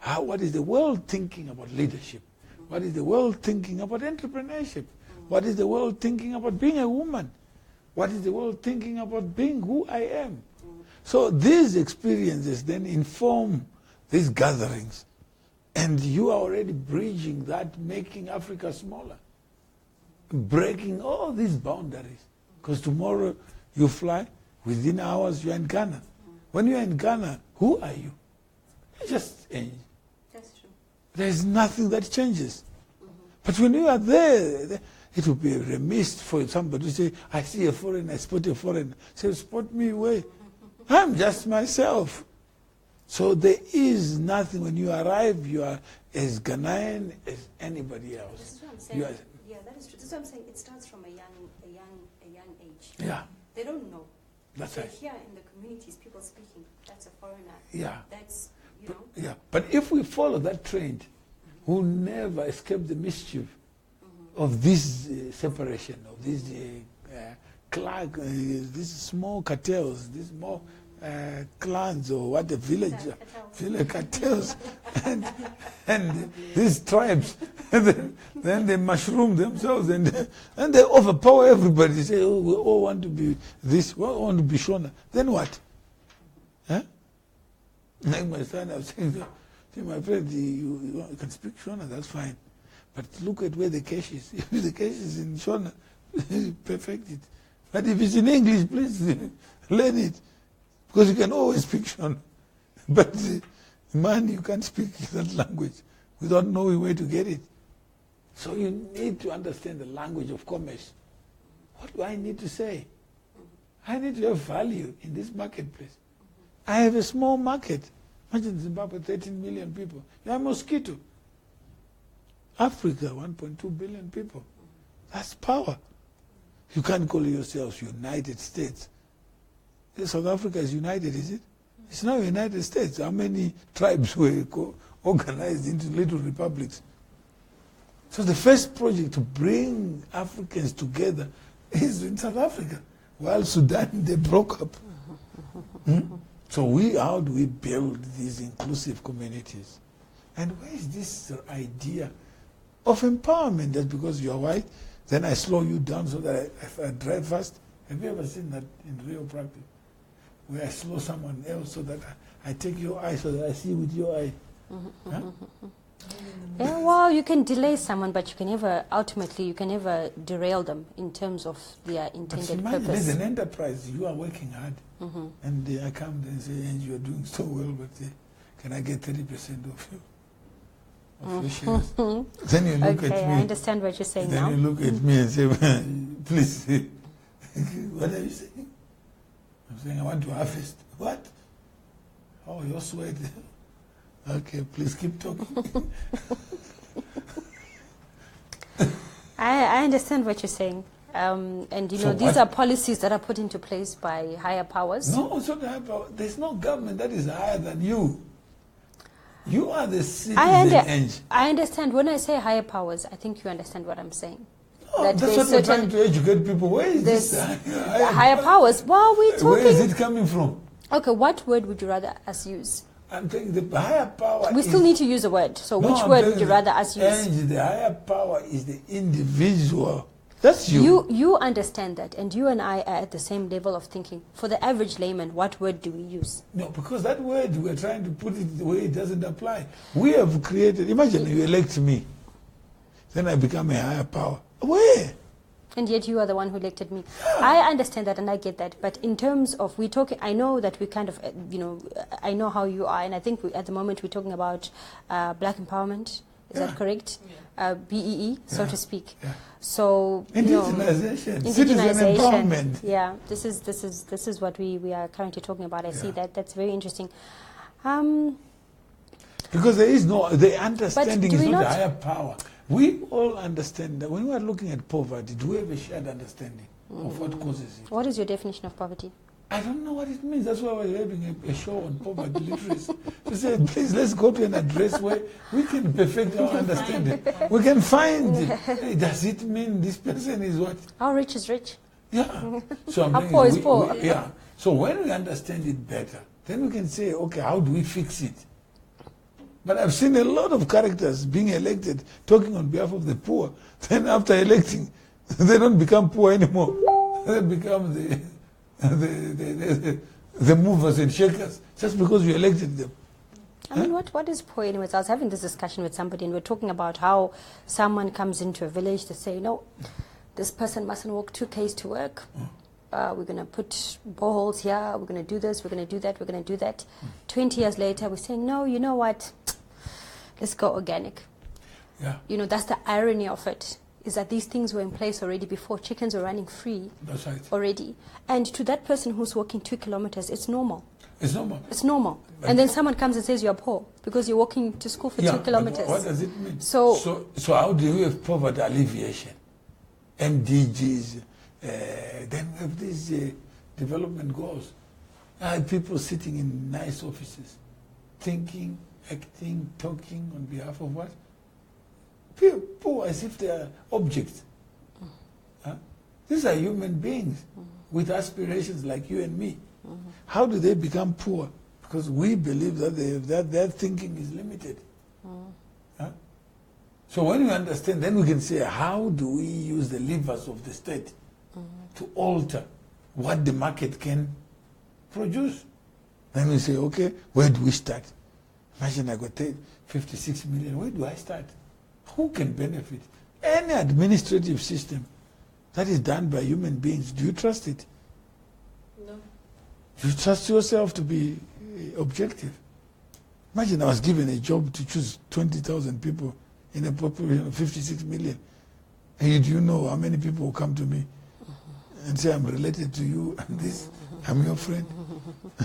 What is the world thinking about leadership? What is the world thinking about entrepreneurship? What is the world thinking about being a woman? What is the world thinking about being who I am? So these experiences then inform these gatherings. And you are already bridging that, making Africa smaller. Breaking all these boundaries. Because tomorrow you fly, within hours you're in Ghana. When you're in Ghana, who are you? You just change. That's true. There's nothing that changes. But when you are there, it would be remiss for somebody to say, I see a foreigner, I spot a foreigner. Say, spot me away. I'm just myself. So there is nothing. When you arrive, you are as Ghanaian as anybody else. This is what I'm saying. Yeah, that is true. This is what I'm saying. It starts from a young age. Yeah. They don't know. That's they right. hear in the communities people speaking, that's a foreigner. Yeah. That's, Yeah. But if we follow that trend, we'll never escape the mischief of this separation, of these these small cartels, these small clans or what the village cartels, and these tribes, and then they mushroom themselves and they overpower everybody. They say, oh, we all want to be this, we all want to be Shona. Then what? Huh? Like my son, I was saying, see, my friend, you can speak Shona, that's fine. But look at where the cash is. If the cash is in Shona, perfect it. But if it's in English, please learn it. Because you can always speak Shona. But man, you can't speak that language without knowing where to get it. So you need to understand the language of commerce. What do I need to say? I need to have value in this marketplace. I have a small market. Imagine Zimbabwe, 13 million people. You're a mosquito. Africa, 1.2 billion people. That's power. You can't call yourselves United States. South Africa is united, is it? It's not United States. How many tribes were organized into little republics? So the first project to bring Africans together is in South Africa. While Sudan, they broke up. So how do we build these inclusive communities? And where is this idea of empowerment that because you're white, then I slow you down so that if I drive fast? Have you ever seen that in real practice? Where I slow someone else so that I take your eye so that I see with your eye. Huh? Yeah, well, you can delay someone, but you can never derail them in terms of their intended purpose. There's an enterprise, you are working hard, and I come and say, and you are doing so well, but can I get 30% of your shares? Then you look at me. I understand what you're saying then now. Then you look at me and say, please, what are you saying? I'm saying, I want to harvest. What? Oh, you're sweating. Okay, please keep talking. I understand what you're saying. And you know, these are policies that are put into place by higher powers. No, it's not higher power. There's no government that is higher than you. You are the citizen. I understand. When I say higher powers, I think you understand what I'm saying. No, that's what we're trying to educate people. Where is this higher powers? Well, we're talking. Where is it coming from? Okay, what word would you rather us use? I'm thinking the higher power. We still need to use a word. So which word would you rather us use? The higher power is the individual. That's you. You understand that, and you and I are at the same level of thinking. For the average layman, what word do we use? No, because that word, we're trying to put it the way it doesn't apply. We have created, imagine you elect me, then I become a higher power. Where? And yet you are the one who elected me. I understand that and I get that. But in terms of, we're talking, I know that we kind of, I know how you are. And I think at the moment we're talking about black empowerment. Is that correct? Yeah. BEE, so to speak. Yeah. So, indigenization, citizen empowerment. Yeah, this is what we are currently talking about. I see that. That's very interesting. Because there is the understanding is not the higher power. We all understand that when we are looking at poverty, do we have a shared understanding of what causes it? What is your definition of poverty? I don't know what it means. That's why we're having a show on poverty literacy. To say, please, let's go to an address where we can perfect our understanding. We can find, hey, does it mean this person is what? How rich is rich? Yeah. So how poor is poor? Yeah. So when we understand it better, then we can say, okay, how do we fix it? But I've seen a lot of characters being elected, talking on behalf of the poor. Then after electing, they don't become poor anymore. They become the movers and shakers, just because you elected them. I mean, what is poor anyways? I was having this discussion with somebody and we're talking about how someone comes into a village to say, no, this person mustn't walk 2 k's to work. We're going to put boreholes here, we're going to do this, we're going to do that, we're going to do that. 20 years later, we're saying, no, you know what? Let's go organic. Yeah. You know, that's the irony of it, is that these things were in place already before. Chickens were running free. That's right. Already. And to that person who's walking 2 kilometers, it's normal. It's normal. It's normal. But and then someone comes and says you're poor because you're walking to school for 2 kilometers. What does it mean? So how do we have poverty alleviation? MDGs. Then we have these development goals. People sitting in nice offices, thinking, acting, talking on behalf of what? Poor, as if they are objects. These are human beings with aspirations like you and me. How do they become poor? Because we believe that their thinking is limited. So when we understand, then we can say, how do we use the levers of the state to alter what the market can produce? Then we say, okay, where do we start? Imagine I got 56 million. Where do I start? Who can benefit? Any administrative system that is done by human beings, do you trust it? No. Do you trust yourself to be objective? Imagine I was given a job to choose 20,000 people in a population of 56 million. And do you know how many people will come to me and say, I'm related to you and this, I'm your friend?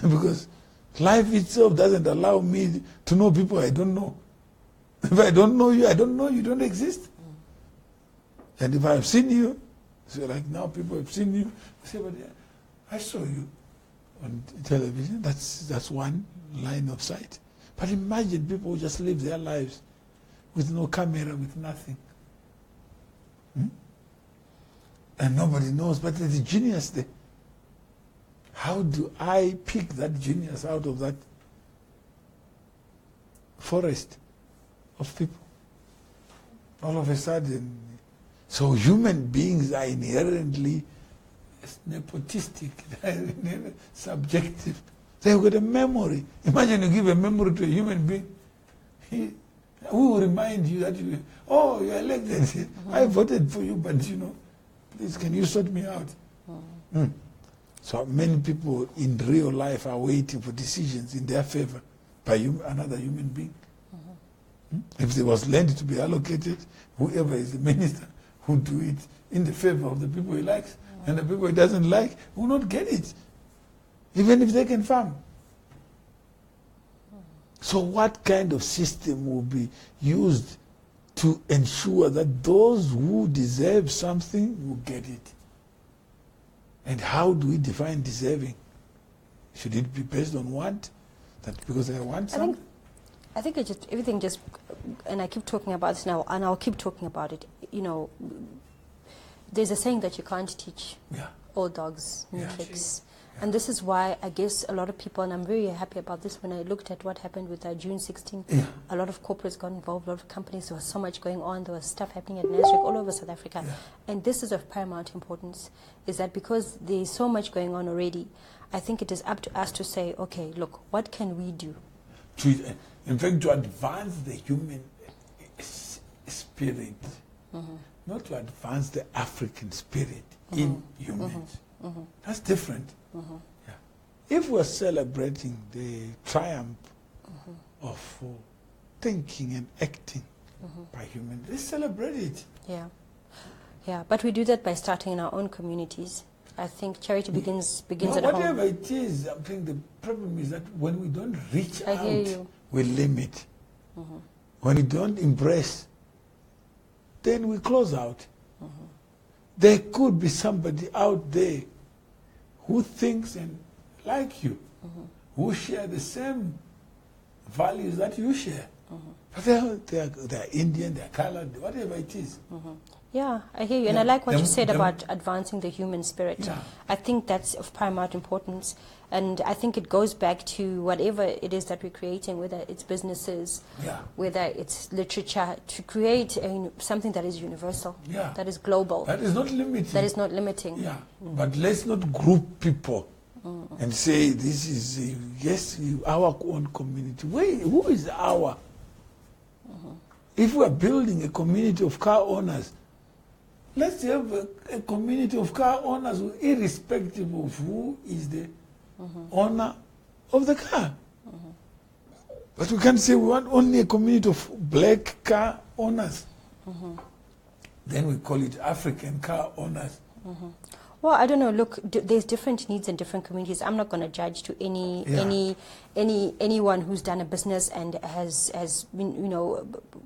Because life itself doesn't allow me to know people I don't know. If I don't know you, I don't know you don't exist. And if I have seen you, so like now people have seen you, I say, but yeah, I saw you on television. That's one line of sight. But imagine people who just live their lives with no camera, with nothing. And nobody knows, but there's a genius there. How do I pick that genius out of that forest of people? All of a sudden. So human beings are inherently nepotistic, subjective. They've got a memory. Imagine you give a memory to a human being. Who will remind you that you're elected. I voted for you, but please, can you sort me out? So many people in real life are waiting for decisions in their favor by another human being. If there was land to be allocated, whoever is the minister will do it in the favor of the people he likes, and the people he doesn't like will not get it, even if they can farm. So what kind of system will be used to ensure that those who deserve something will get it? And how do we define deserving? Should it be based on want? That because I want something? I think it's just everything just, and I keep talking about this now, and I'll keep talking about it. There's a saying that you can't teach old dogs new tricks. And this is why I guess a lot of people, and I'm very happy about this, when I looked at what happened with June 16th, a lot of corporates got involved, a lot of companies, there was so much going on, there was stuff happening at Nasdaq all over South Africa. And this is of paramount importance, is that because there's so much going on already, I think it is up to us to say, okay, look, what can we do? In fact, to advance the human spirit, not to advance the African spirit in humans. That's different. If we're celebrating the triumph of thinking and acting by humans, let's celebrate it. But we do that by starting in our own communities. I think charity begins at home. Whatever it is, I think the problem is that when we don't reach out, we limit. When we don't embrace, then we close out. There could be somebody out there who thinks and like you, who share the same values that you share. But they're Indian, they're colored, whatever it is. Yeah, I hear you. And I like what you said about advancing the human spirit. I think that's of paramount importance. And I think it goes back to whatever it is that we're creating, whether it's businesses, whether it's literature, to create something that is universal, that is global. That is not limiting. That is not limiting. But let's not group people and say this is, our own community. Who is our? If we're building a community of car owners, let's have a community of car owners irrespective of who is the owner of the car. But we can't say we want only a community of black car owners. Then we call it African car owners. Well, I don't know. Look, there's different needs in different communities. I'm not going to judge to anyone who's done a business and has been,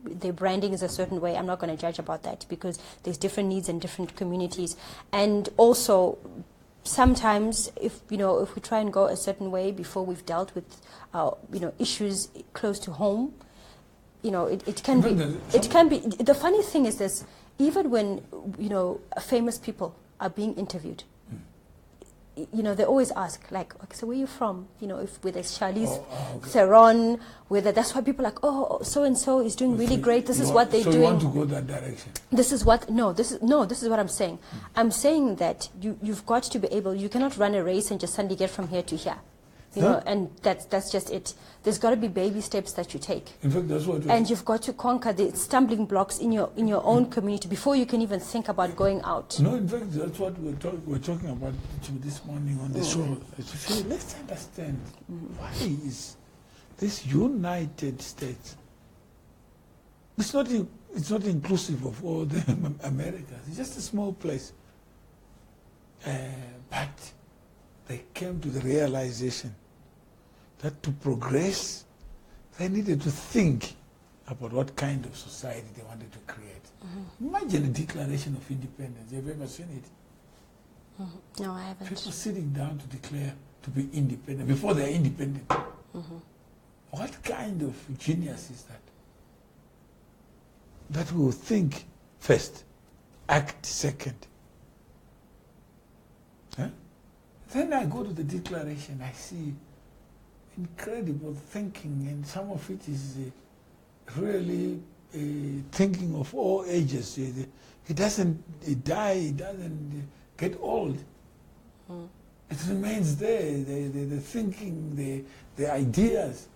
their branding is a certain way. I'm not going to judge about that because there's different needs in different communities. And also, sometimes if we try and go a certain way before we've dealt with issues close to home, it can be. The funny thing is this: even when famous people are being interviewed, they always ask, like, okay, so where are you from? Whether it's Charlize Theron, whether that's why people are like, oh, so and so is doing really great. This is what they're doing. So you want to go that direction? This is what this is what I'm saying. I'm saying that you've got to be able. You cannot run a race and just suddenly get from here to here. You know, and that's just it. There's got to be baby steps that you take. In fact, that's what. And you've got to conquer the stumbling blocks in your own community before you can even think about going out. No, in fact, that's what we're talking about this morning on the show. Let's understand why is this United States. It's not inclusive of all the Americas. It's just a small place. But they came to the realization that to progress, they needed to think about what kind of society they wanted to create. Imagine a declaration of independence. Have you ever seen it? No, I haven't. People sitting down to declare to be independent before they're independent. What kind of genius is that? That will think first, act second. Huh? Then I go to the declaration, I see incredible thinking, and some of it is really thinking of all ages. It doesn't die, it doesn't get old. It remains there. The thinking, the ideas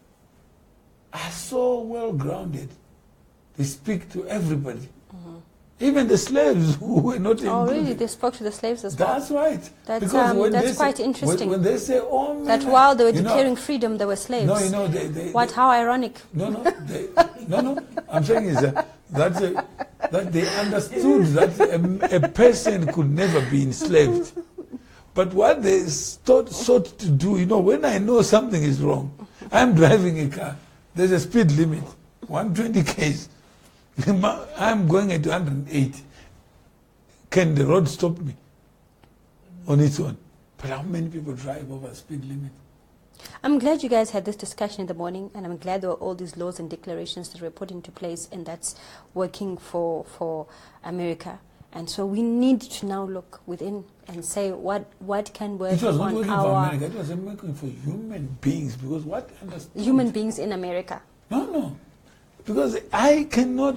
are so well grounded. They speak to everybody. Even the slaves who were not included. Oh, really? They spoke to the slaves as well? That's right. That's quite interesting. When they say, oh, man, that while they were declaring freedom, they were slaves. No, how ironic. No. I'm saying is that they understood that a person could never be enslaved. But what they sought to do, when I know something is wrong, I'm driving a car. There's a speed limit, 120 km. I'm going at 108. Can the road stop me on its own? But how many people drive over the speed limit? I'm glad you guys had this discussion in the morning, and I'm glad there were all these laws and declarations that were put into place, and that's working for America. And so we need to now look within and say what can work. It was not working for America, it was working for human beings, because what understood? Human beings in America. No. Because I cannot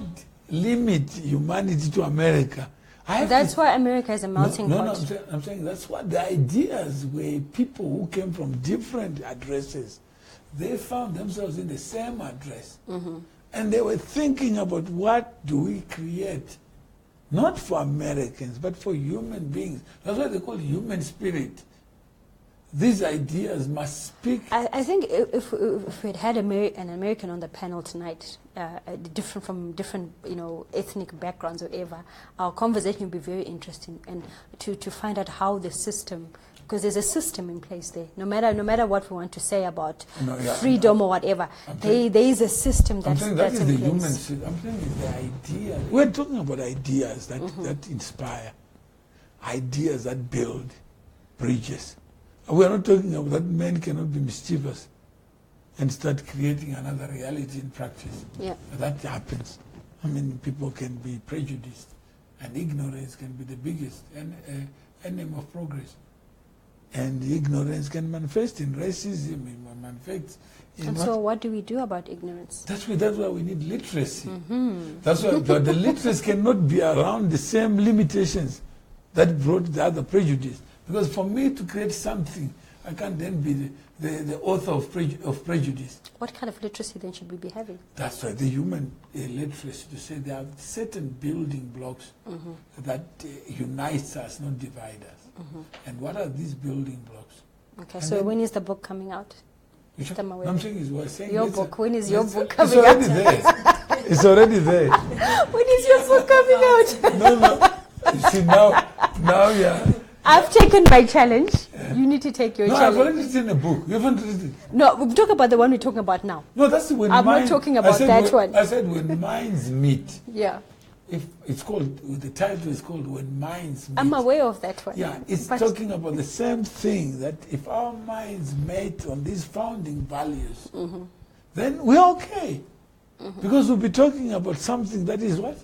limit humanity to America. That's why America is a melting pot. No, I'm saying that's what the ideas were. People who came from different addresses, they found themselves in the same address. And they were thinking about what do we create, not for Americans, but for human beings. That's why they call it human spirit. These ideas must speak. I think if we had an American on the panel tonight, from different ethnic backgrounds or whatever, our conversation would be very interesting, and to find out how the system, because there's a system in place there. No matter what we want to say about freedom or whatever, there is a system that's in place. I'm saying the idea. We're talking about ideas that inspire, ideas that build bridges. We are not talking about that men cannot be mischievous and start creating another reality in practice. Yeah. That happens. People can be prejudiced, and ignorance can be the biggest enemy of progress. And ignorance can manifest in racism, it manifests in so what do we do about ignorance? That's why we need literacy. That's why but the literacy cannot be around the same limitations that brought the other prejudice. Because for me to create something, I can't then be the author of prejudice. What kind of literacy then should we be having? That's right, the human literacy, to say there are certain building blocks that unites us, not divide us. And what are these building blocks? Okay, so when is the book coming out? I'm saying we're saying your book. When is your book coming out? It's already there. It's already there. When is your book coming out? No. You see, now yeah. I've taken my challenge. You need to take your challenge. No, I've already written a book. You haven't written it. No, we'll talk about the one we're talking about now. No, that's when I'm not talking about that one. I said when minds meet. Yeah. If it's called, the title is called When Minds Meet. I'm aware of that one. Yeah, it's talking about the same thing, that if our minds met on these founding values, then we're okay. Because we'll be talking about something that is what?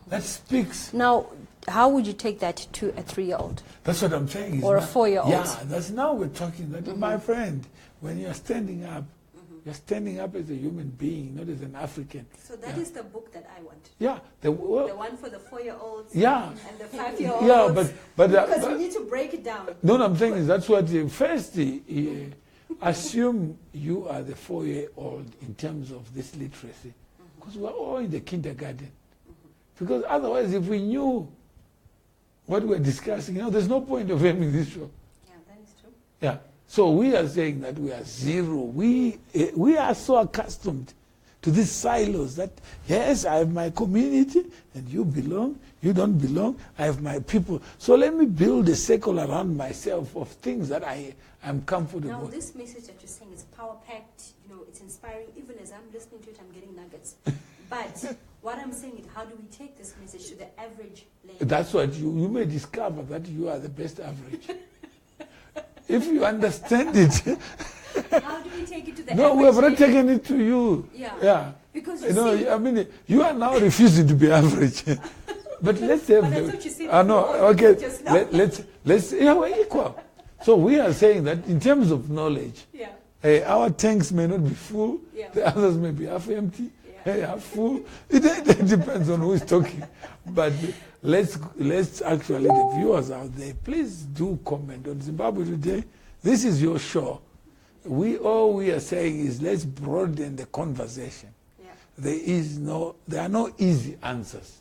That speaks. Now, how would you take that to a 3-year-old? That's what I'm saying. Or a 4-year-old? Yeah, that's now we're talking that, my friend, when you're standing up, you're standing up as a human being, not as an African. So that is the book that I want. Yeah. The one for the 4-year-olds and the 5-year-olds. Yeah, but because we need to break it down. No, I'm saying is that's what first assume you are the 4-year-old in terms of this literacy, because we're all in the kindergarten. Because otherwise, if we knew what we're discussing, there's no point of having this show. Yeah, that is true. Yeah. So we are saying that we are zero. We are so accustomed to these silos that, yes, I have my community and you belong, you don't belong, I have my people. So let me build a circle around myself of things that I am comfortable with. Now, this message that you're saying is power-packed, it's inspiring. Even as I'm listening to it, I'm getting nuggets. But what I'm saying is, how do we take this message to the average lady? That's what you may discover, that you are the best average. If you understand it. How do we take it to the No, we have not taken it to you. Yeah. Because you are now refusing to be average. But let's have. But that's what you said. Okay. Let's. Yeah, we're equal. So we are saying that in terms of knowledge, our tanks may not be full. The others may be half empty. Half full. It depends on who is talking. But let's actually, the viewers out there, please do comment on Zimbabwe Today. This is your show. All we are saying is, let's broaden the conversation. There are no easy answers.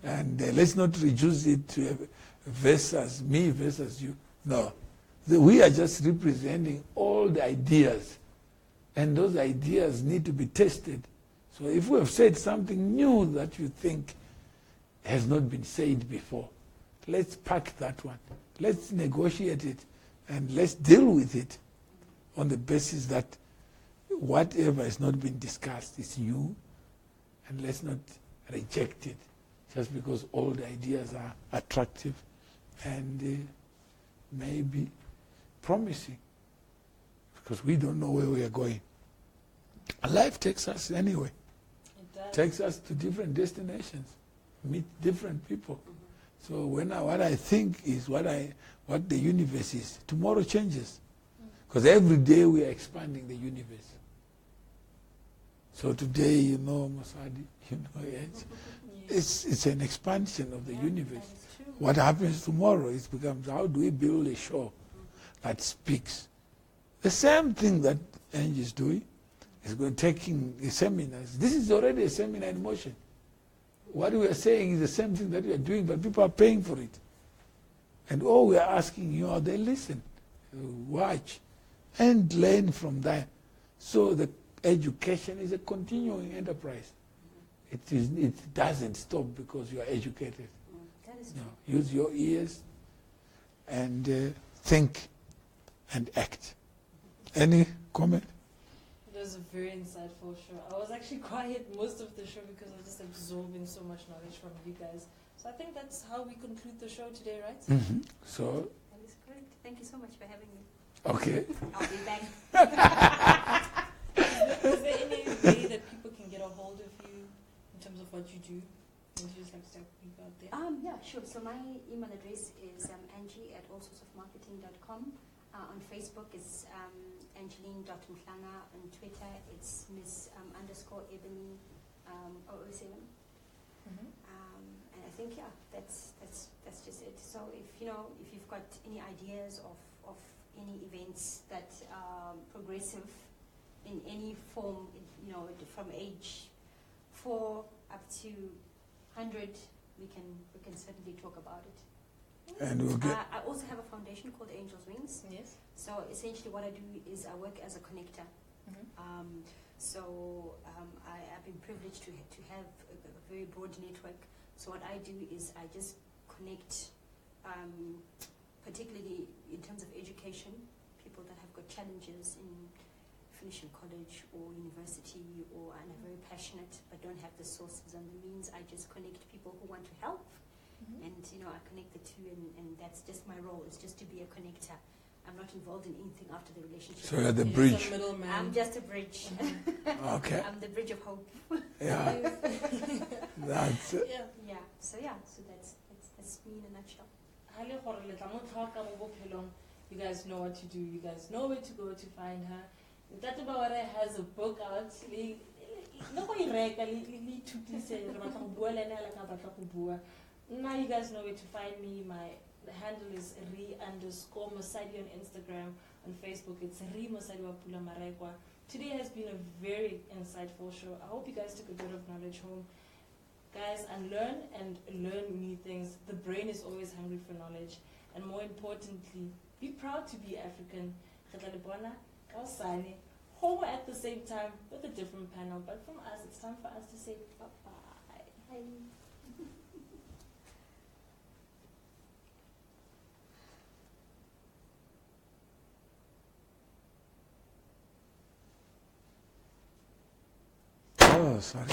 And let's not reduce it to versus me versus you. No. We are just representing all the ideas. And those ideas need to be tested. So if we have said something new that you think has not been said before, let's pack that one. Let's negotiate it and let's deal with it on the basis that whatever has not been discussed is new, and let's not reject it just because all the ideas are attractive and maybe promising, because we don't know where we are going. Life takes us anyway. It does. Takes us to different destinations, meet different people. So what I think is what the universe is. Tomorrow changes. Because every day we are expanding the universe. So today, Masadi, it's an expansion of the universe. What happens tomorrow becomes, how do we build a show that speaks? The same thing that Angie is doing is taking seminars. This is already a seminar in motion. What we are saying is the same thing that we are doing, but people are paying for it. And all we are asking you are, they listen, watch, and learn from that. So the education is a continuing enterprise. It doesn't stop because you are educated. That is true. Use your ears and think and act. Any comment? It was a very insightful show. I was actually quiet most of the show because I was just absorbing so much knowledge from you guys. So I think that's how we conclude the show today, right? Mm-hmm. So. That is great. Thank you so much for having me. Okay. I'll be back. Is there any way that people can get a hold of you in terms of what you do? Would you just like to start people out there? Yeah, sure. So my email address is angie@allsortsofmarketing.com. On Facebook it's Angeline.Mhlanga. On Twitter it's Miss _Ebony 007. And I think that's just it. So if you've got any ideas of any events that are progressive in any form, from age 4 up to 100, we can certainly talk about it. And we'll get. I also have a foundation called Angel's Wings. Yes. So essentially, what I do is I work as a connector. I've been privileged to have a very broad network. So what I do is I just connect, particularly in terms of education, people that have got challenges in finishing college or university, and are very passionate but don't have the sources and the means. I just connect people who want to help. And I connect the two, and that's just my role, is just to be a connector. I'm not involved in anything after the relationship. So you're the bridge. I'm just a bridge. Okay. I'm the bridge of hope. Yeah. That's it. Yeah. So that's me in a nutshell. You guys know what to do. You guys know where to go to find her. Mutumwa Mawere has a book out. Now you guys know where to find me. My handle is _Masadi on Instagram. on Facebook. It's Ri Mosadi wa Pula Maraekwa. Today has been a very insightful show. I hope you guys took a bit of knowledge home. Guys, unlearn and learn new things. The brain is always hungry for knowledge. And more importantly, be proud to be African. Home at the same time with a different panel. But from us, it's time for us to say bye-bye. Oh, sorry.